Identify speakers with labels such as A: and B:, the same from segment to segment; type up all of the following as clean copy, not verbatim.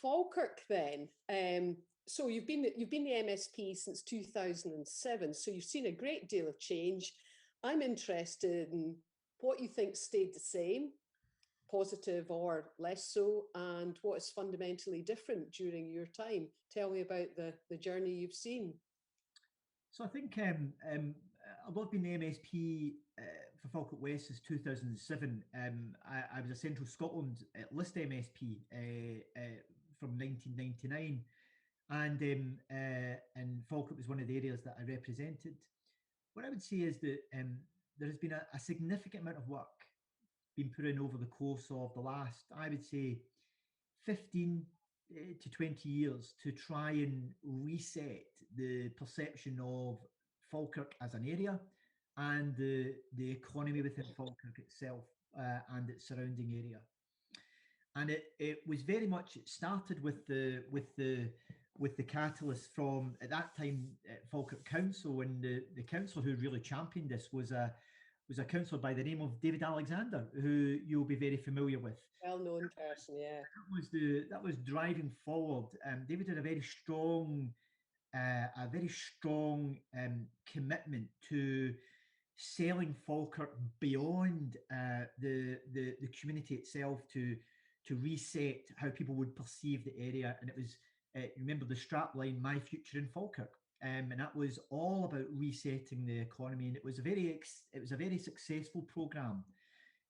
A: Falkirk then. So you've been the MSP since 2007. So you've seen a great deal of change. I'm interested in what you think stayed the same, positive or less so, and what is fundamentally different during your time. Tell me about the journey you've seen.
B: So I think although I've been the MSP for Falkirk West since 2007, I was a Central Scotland list MSP from 1999, and Falkirk was one of the areas that I represented. What I would say is that there has been a significant amount of work being put in over the course of the last, I would say, 15 to 20 years to try and reset the perception of Falkirk as an area and the economy within Falkirk itself and its surrounding area. And it was very much, it started with the catalyst from, at that time, Falkirk Council, and the councillor who really championed this was a councillor by the name of David Alexander, who you'll be very familiar with.
A: Well-known person, yeah.
B: That was driving forward. David had a very strong commitment to selling Falkirk beyond the community itself to reset how people would perceive the area. And it was, remember the strapline, "My Future in Falkirk." And that was all about resetting the economy, and it was a very successful programme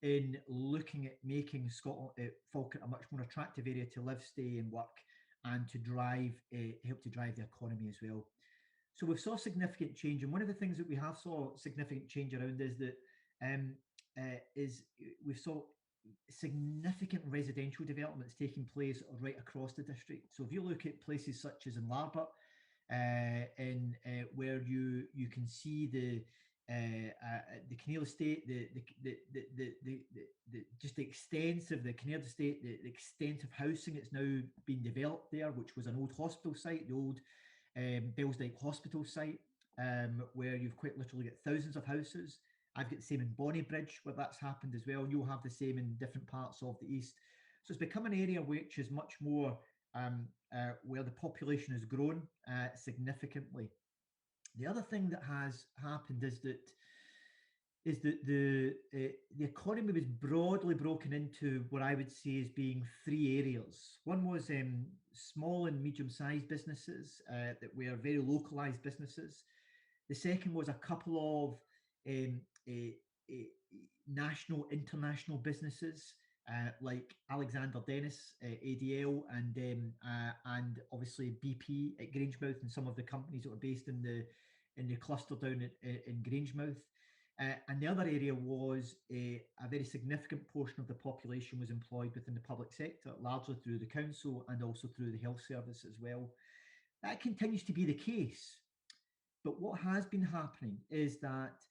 B: in looking at making Scotland, Falkirk, a much more attractive area to live, stay, and work, and to help to drive the economy as well. So we saw significant change, and one of the things that we have saw significant change around is that we saw significant residential developments taking place right across the district. So if you look at places such as in Larbert, where you can see the Kinnaird estate, just the extensive, the Kinnaird estate, the extensive housing that's now been developed there, which was an old hospital site, the old Bellsdyke Hospital site, where you've quite literally got thousands of houses. I've got the same in Bonnybridge, where that's happened as well. You'll have the same in different parts of the east. So it's become an area which is much more where the population has grown significantly. The other thing that has happened is that the economy was broadly broken into what I would say as being three areas. One was small and medium-sized businesses that were very localised businesses. The second was a couple of national, international businesses like Alexander Dennis, ADL, and obviously BP at Grangemouth, and some of the companies that were based in the cluster down in Grangemouth. And the other area was a very significant portion of the population was employed within the public sector, largely through the council and also through the health service as well. That continues to be the case. But what has been happening is that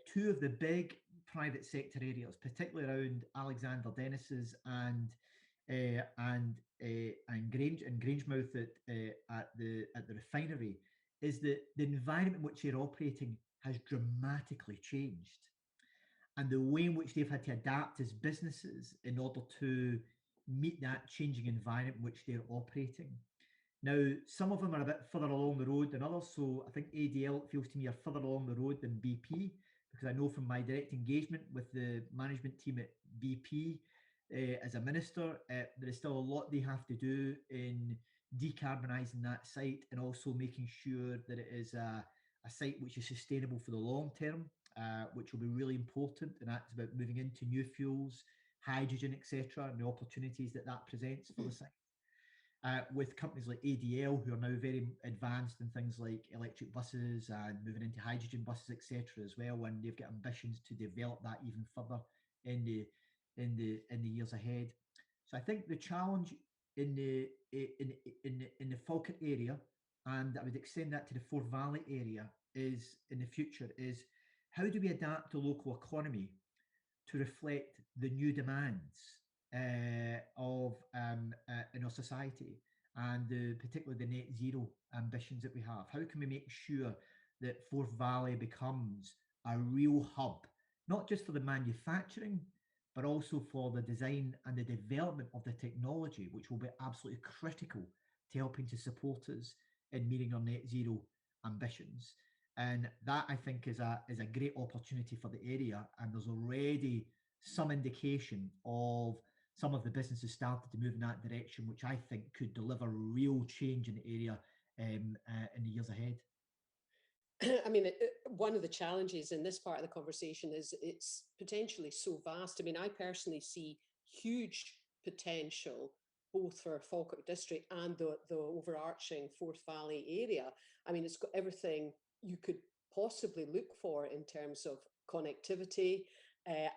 B: two of the big private sector areas, particularly around Alexander Dennis's and Grangemouth at the refinery, is that the environment in which they're operating has dramatically changed, and the way in which they've had to adapt as businesses in order to meet that changing environment in which they're operating. Now, some of them are a bit further along the road than others. So I think ADL, it feels to me, are further along the road than BP, because I know from my direct engagement with the management team at BP as a minister, there is still a lot they have to do in decarbonising that site, and also making sure that it is a site which is sustainable for the long term, which will be really important. And that's about moving into new fuels, hydrogen, etc., and the opportunities that presents for the site. With companies like ADL, who are now very advanced in things like electric buses and moving into hydrogen buses, etc., as well, and they've got ambitions to develop that even further in the years ahead. So I think the challenge in the Falkirk area, and I would extend that to the Forth Valley area, is in the future is how do we adapt the local economy to reflect the new demands of in our society, and particularly the net zero ambitions that we have. How can we make sure that Forth Valley becomes a real hub, not just for the manufacturing, but also for the design and the development of the technology, which will be absolutely critical to helping to support us in meeting our net zero ambitions. And that, I think, is a great opportunity for the area. And there's already some indication of some of the businesses started to move in that direction, which I think could deliver real change in the area in the years ahead.
A: I mean, one of the challenges in this part of the conversation is it's potentially so vast. I mean, I personally see huge potential both for Falkirk district and the overarching Forth Valley area. I mean, it's got everything you could possibly look for in terms of connectivity,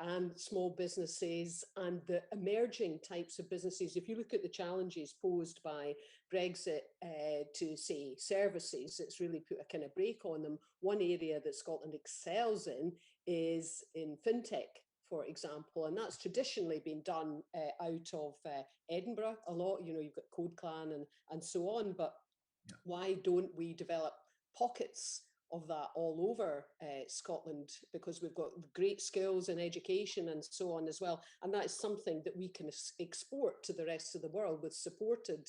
A: and small businesses and the emerging types of businesses. If you look at the challenges posed by Brexit to, say, services, it's really put a kind of brake on them. One area that Scotland excels in is in fintech, for example, and that's traditionally been done out of Edinburgh a lot. You know, you've got Code Clan and so on, but why don't we develop pockets of that all over Scotland, because we've got great skills in education and so on as well. And that is something that we can export to the rest of the world with supported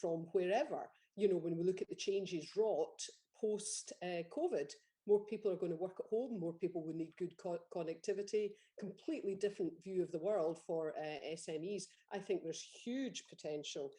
A: from wherever. You know, when we look at the changes wrought post-COVID, more people are going to work at home, more people will need good connectivity, completely different view of the world for SMEs. I think there's huge potential